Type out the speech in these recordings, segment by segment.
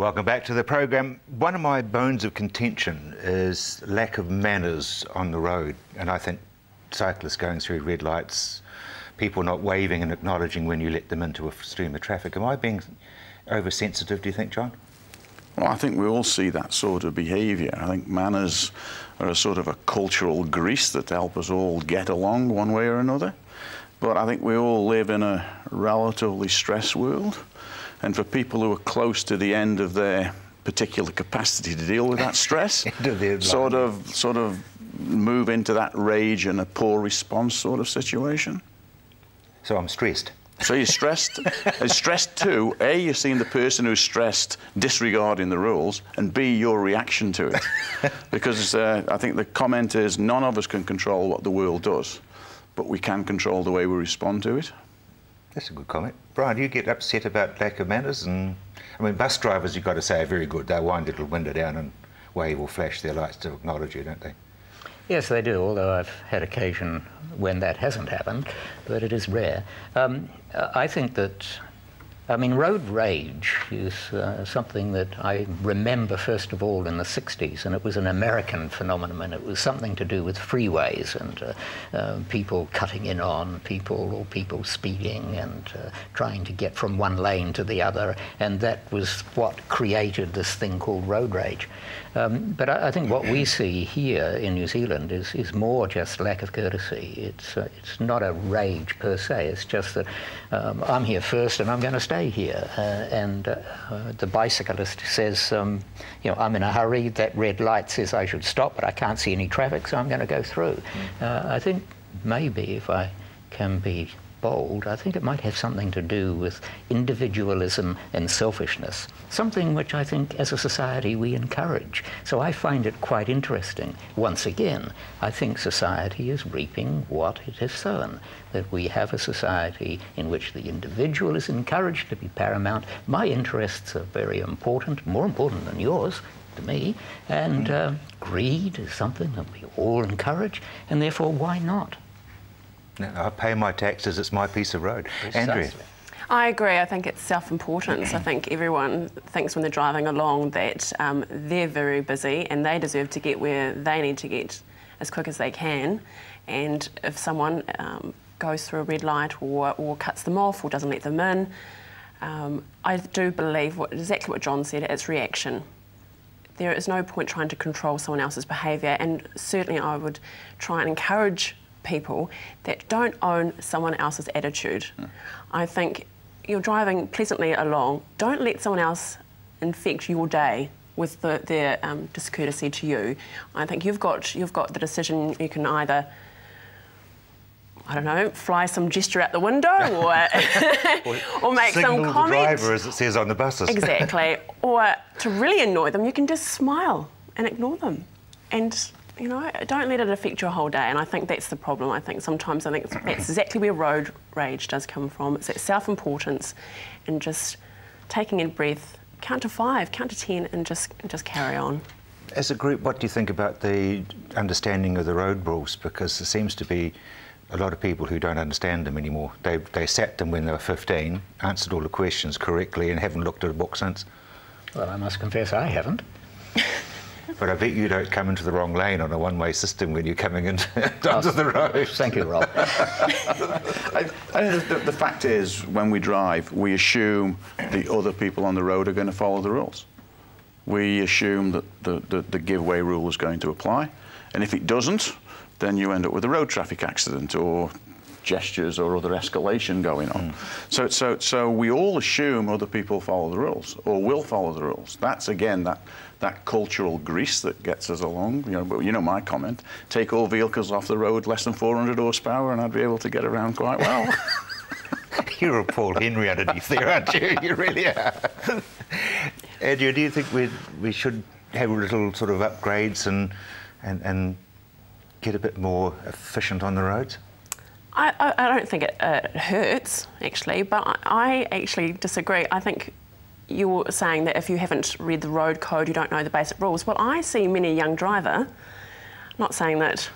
Welcome back to the program. One of my bones of contention is lack of manners on the road, and I think cyclists going through red lights, people not waving and acknowledging when you let them into a stream of traffic. Am I being oversensitive, do you think, John? Well, I think we all see that sort of behaviour. I think manners are a sort of a cultural grease that help us all get along one way or another. But I think we all live in a relatively stressed world. And for people who are close to the end of their particular capacity to deal with that stress, sort of move into that rage and a poor response sort of situation. So I'm stressed. So you're stressed. And stressed too. A, you're seeing the person who's stressed disregarding the rules, and B, your reaction to it. Because I think the comment is none of us can control what the world does, but we can control the way we respond to it. That's a good comment. Brian, do you get upset about lack of manners? And I mean, bus drivers, you've got to say, are very good. They wind a little window down and wave or flash their lights to acknowledge you, don't they? Yes, they do, although I've had occasion when that hasn't happened, but it is rare. I think that, I mean, road rage is something that I remember first of all in the 60s, and it was an American phenomenon. It was something to do with freeways and people cutting in on people, or people speeding and trying to get from one lane to the other, and that was what created this thing called road rage. But I think what we see here in New Zealand is more just lack of courtesy. It's not a rage per se. It's just that I'm here first and I'm going to stay here. And the bicyclist says, you know, I'm in a hurry. That red light says I should stop, but I can't see any traffic, so I'm going to go through. I think maybe, if I can be bold, I think it might have something to do with individualism and selfishness, something which I think as a society we encourage. So I find it quite interesting. Once again, I think society is reaping what it has sown, that we have a society in which the individual is encouraged to be paramount. My interests are very important, more important than yours to me, and greed is something that we all encourage, and therefore why not? I pay my taxes, it's my piece of road. Precisely. Andrea? I agree. I think it's self-importance. I think everyone thinks when they're driving along that they're very busy and they deserve to get where they need to get as quick as they can. And if someone goes through a red light or cuts them off or doesn't let them in, I do believe exactly what John said, it's reaction. There is no point trying to control someone else's behaviour, and certainly I would try and encourage people that don't own someone else's attitude. I think you're driving pleasantly along, don't let someone else infect your day with their discourtesy to you. I think you've got the decision. You can either, I don't know, fly some gesture out the window or make some comment. The driver, as it says on the buses. Exactly. Or to really annoy them, you can just smile and ignore them. And you know, don't let it affect your whole day, and I think that's the problem. I think sometimes that's exactly where road rage does come from. It's that self-importance and just taking a breath, count to 5, count to 10, and just carry on. As a group, what do you think about the understanding of the road rules? Because there seems to be a lot of people who don't understand them anymore. They sat them when they were 15, answered all the questions correctly, and haven't looked at a book since. Well, I must confess I haven't. But I bet you don't come into the wrong lane on a one-way system when you're coming onto the road. Thank you, Rob. I think the fact is, when we drive, we assume the other people on the road are going to follow the rules. We assume that the give-way rule is going to apply, and if it doesn't, then you end up with a road traffic accident or gestures or other escalation going on. So we all assume other people follow the rules or will follow the rules. That's again that cultural grease that gets us along. You know, but you know my comment: take all vehicles off the road less than 400 horsepower, and I'd be able to get around quite well. You're a Paul Henry underneath there, aren't you? You really are. Andrea, do you think we should have little sort of upgrades and get a bit more efficient on the roads? I don't think it hurts, actually, but I actually disagree. I think you're saying that if you haven't read the road code, you don't know the basic rules. Well, I see many young driver, not saying that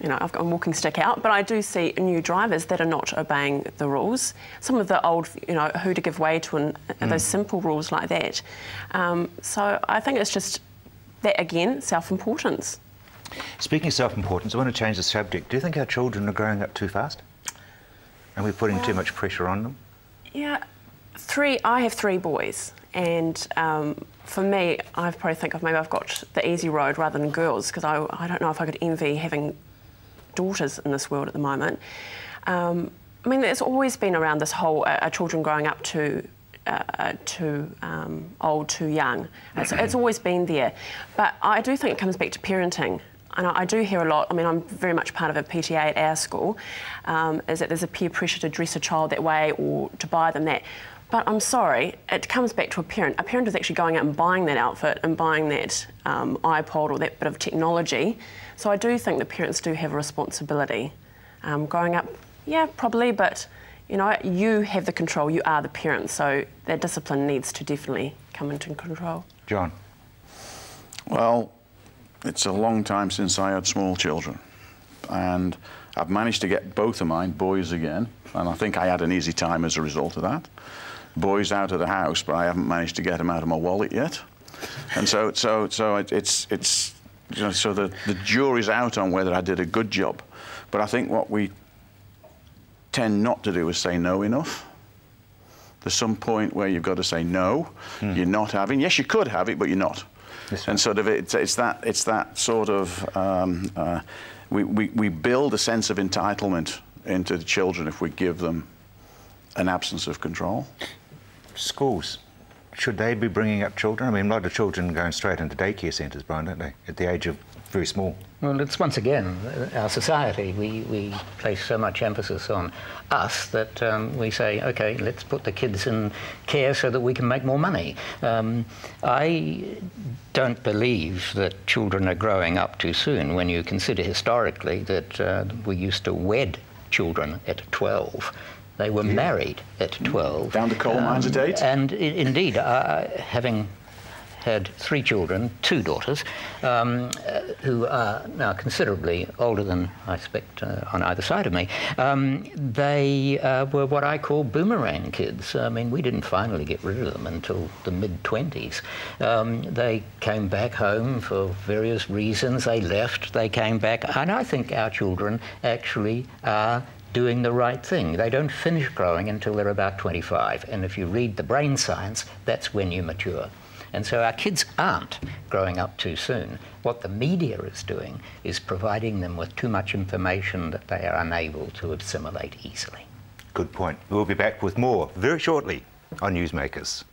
you know, I've got a walking stick out, but I do see new drivers that are not obeying the rules. Some of the old, you know, who to give way to and those simple rules like that. So I think it's just that, again, self-importance. Speaking of self-importance, I want to change the subject. Do you think our children are growing up too fast? And we're putting too much pressure on them? Yeah, I have 3 boys, and for me, I probably think maybe I've got the easy road rather than girls, because I don't know if I could envy having daughters in this world at the moment. I mean, it's always been around this whole children growing up too old, too young. It's always been there. But I do think it comes back to parenting. And I do hear a lot, I mean, I'm very much part of a PTA at our school, is that there's a peer pressure to dress a child that way or to buy them that. But I'm sorry, it comes back to a parent. A parent is actually going out and buying that outfit and buying that iPod or that bit of technology. So I do think the parents do have a responsibility. Growing up, yeah, probably, but you know, you have the control, you are the parent, so that discipline needs to definitely come into control. John? Well, it's a long time since I had small children, and I've managed to get both of mine boys again, and I think I had an easy time as a result of that. Boys out of the house, but I haven't managed to get them out of my wallet yet. And so it's you know, so the jury's out on whether I did a good job. But I think what we tend not to do is say no enough. There's some point where you've got to say no, you're not having. Yes, you could have it, but you're not. Yes, and sort of it's that sort of we build a sense of entitlement into the children if we give them an absence of control. Schools, should they be bringing up children? I mean, a lot of children going straight into daycare centres, Brian, don't they, at the age of very small? Well, it's once again our society. We place so much emphasis on us that we say, OK, let's put the kids in care so that we can make more money. I don't believe that children are growing up too soon when you consider historically that we used to wed children at 12. They were married at 12. Down to coal mines at 8? And indeed, having had 3 children, 2 daughters, who are now considerably older than I expect on either side of me, they were what I call boomerang kids. I mean, we didn't finally get rid of them until the mid-20s. They came back home for various reasons. They left, they came back, and I think our children actually are doing the right thing. They don't finish growing until they're about 25, and if you read the brain science, that's when you mature. And so our kids aren't growing up too soon. What the media is doing is providing them with too much information that they are unable to assimilate easily. Good point. We'll be back with more very shortly on NewsMakers.